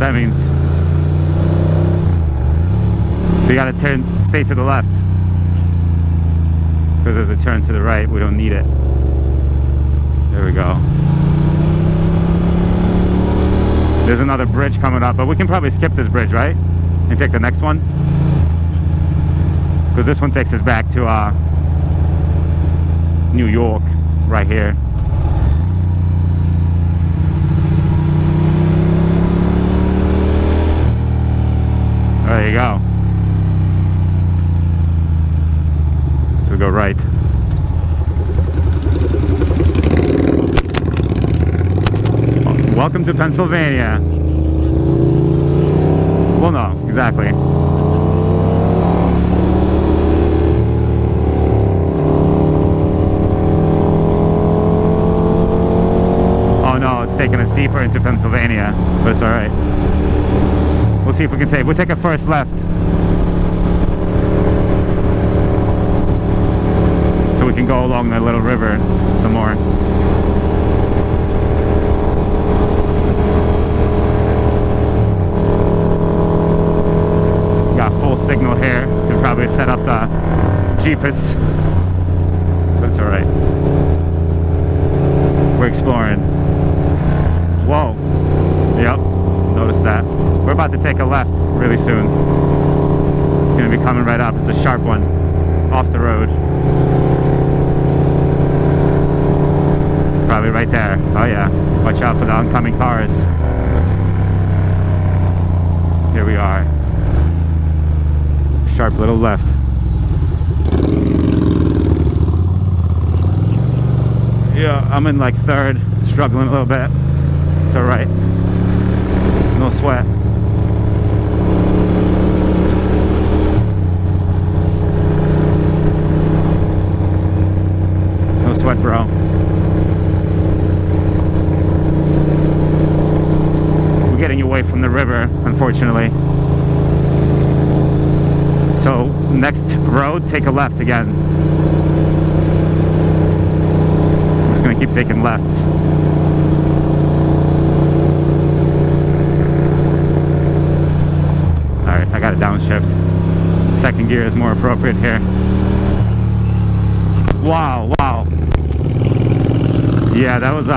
that means. So you gotta stay to the left. Because there's a turn to the right, we don't need it. There we go. There's another bridge coming up, but we can probably skip this bridge, right? And take the next one. Because this one takes us back to New York, right here. There you go. So we go right. Welcome to Pennsylvania. Well, no, exactly. Oh no, it's taking us deeper into Pennsylvania, but it's alright. We'll see if we can save. We'll take a first left. So we can go along the little river some more. Signal here. Could probably set up the GPS, but it's alright. We're exploring. Whoa. Yep, noticed that. We're about to take a left really soon. It's gonna be coming right up. It's a sharp one off the road. Probably right there. Oh yeah, watch out for the oncoming cars. Here we are. Sharp little left. Yeah, I'm in like third, struggling a little bit. It's alright. No sweat. No sweat, bro. We're getting away from the river, unfortunately. So next road, take a left again. I'm just gonna keep taking lefts. Alright, I got a downshift. Second gear is more appropriate here. Wow, wow. Yeah, that was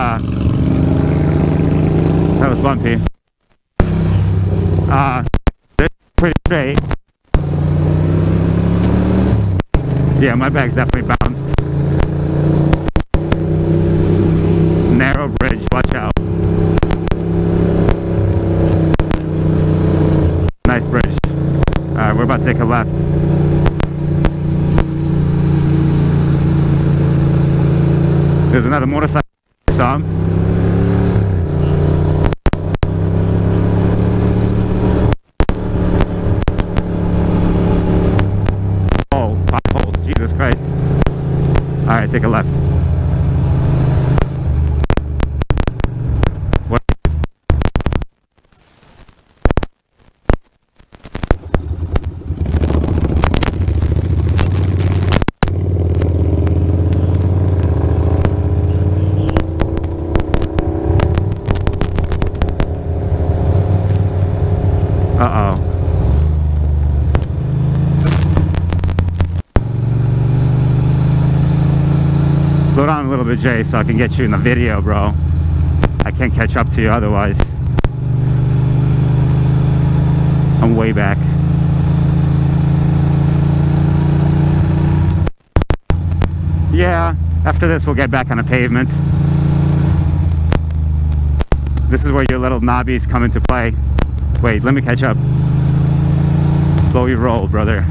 bumpy. Pretty straight. Yeah, my bag's definitely bounced. Narrow bridge, watch out. Nice bridge. Alright, we're about to take a left. There's another motorcycle I saw. Jesus Christ. Alright, take a left. What is... Uh-oh. Slow down a little bit, Jay, so I can get you in the video, bro. I can't catch up to you otherwise. I'm way back. Yeah, after this we'll get back on the pavement. This is where your little knobbies come into play. Wait, let me catch up. Slow your roll, brother.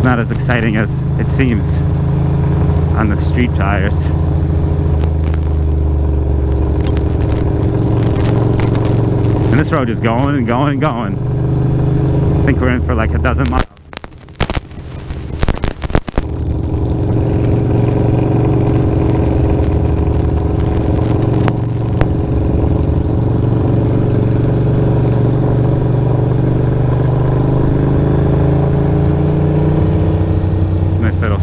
Not as exciting as it seems on the street tires. And this road is going and going and going. I think we're in for like a dozen miles.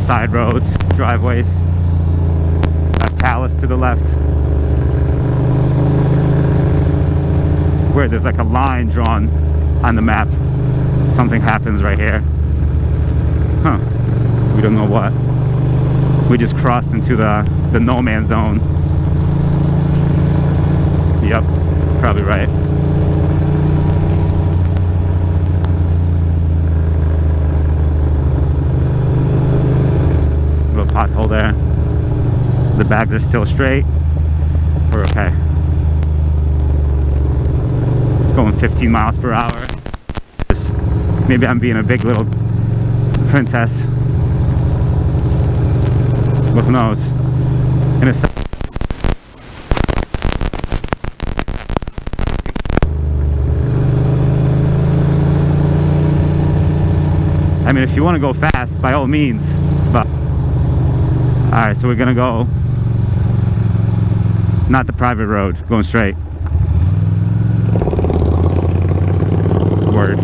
side roads, driveways. A palace to the left. Where there's like a line drawn on the map. Something happens right here. Huh. We don't know what. We just crossed into the no man's zone. Yep, probably right. Little pothole there. The bags are still straight. We're okay. It's going 15 miles per hour. Maybe I'm being a big little princess. Who knows? In a second. I mean, if you want to go fast, by all means. But alright, so we're gonna go not the private road, going straight. Word.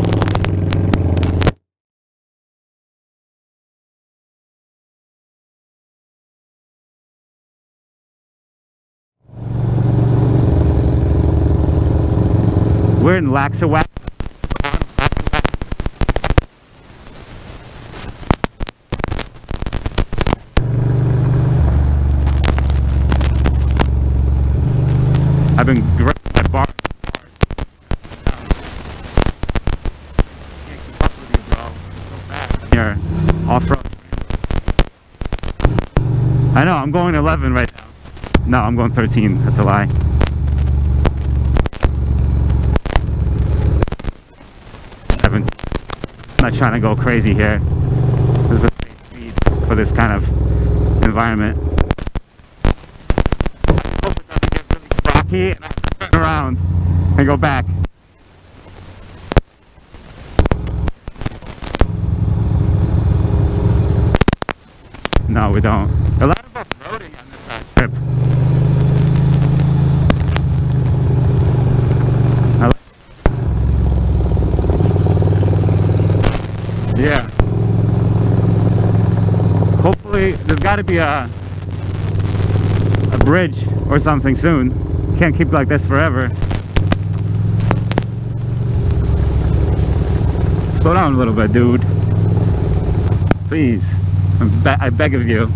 We're in Laxawack. I've been great at bar. Can't keep up with you, bro. So fast. Here, off-road. I know, I'm going 11 right now. No, I'm going 13. That's a lie. I'm not trying to go crazy here. This is a safe speed for this kind of environment. I hope it doesn't get really rocky and I have to turn around and go back. No, we don't. A lot of off-roading on this trip. Yeah. Hopefully, there's got to be a bridge or something soon. Can't keep like this forever. Slow down a little bit, dude. Please. I beg of you.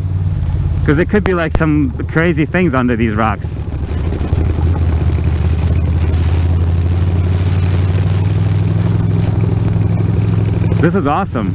Because it could be like some crazy things under these rocks. This is awesome.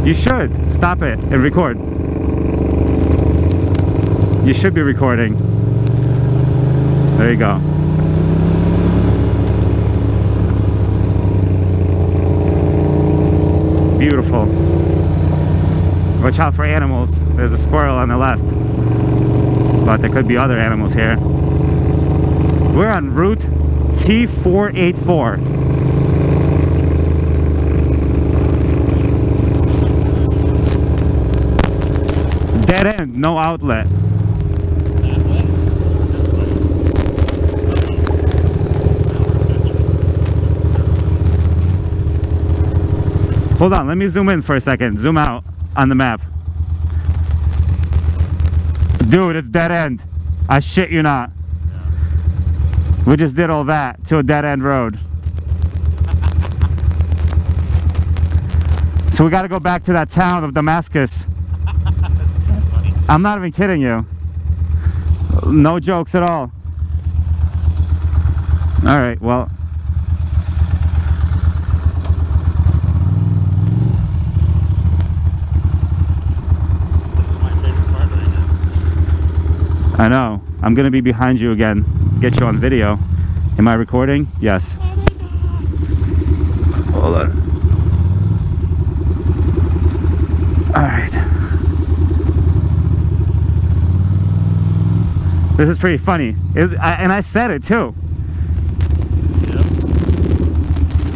You should stop it and record. You should be recording. There you go. Beautiful. Watch out for animals. There's a squirrel on the left, but there could be other animals here. We're on route T484. Dead end, no outlet. Hold on, let me zoom in for a second. Zoom out on the map. Dude, it's dead end. I shit you not. Yeah. We just did all that to a dead end road. So we got to go back to that town of Damascus. I'm not even kidding you. No jokes at all. All right, well. I know. I'm gonna be behind you again. Get you on video. Am I recording? Yes. Hold on. Alright. This is pretty funny. And I said it too.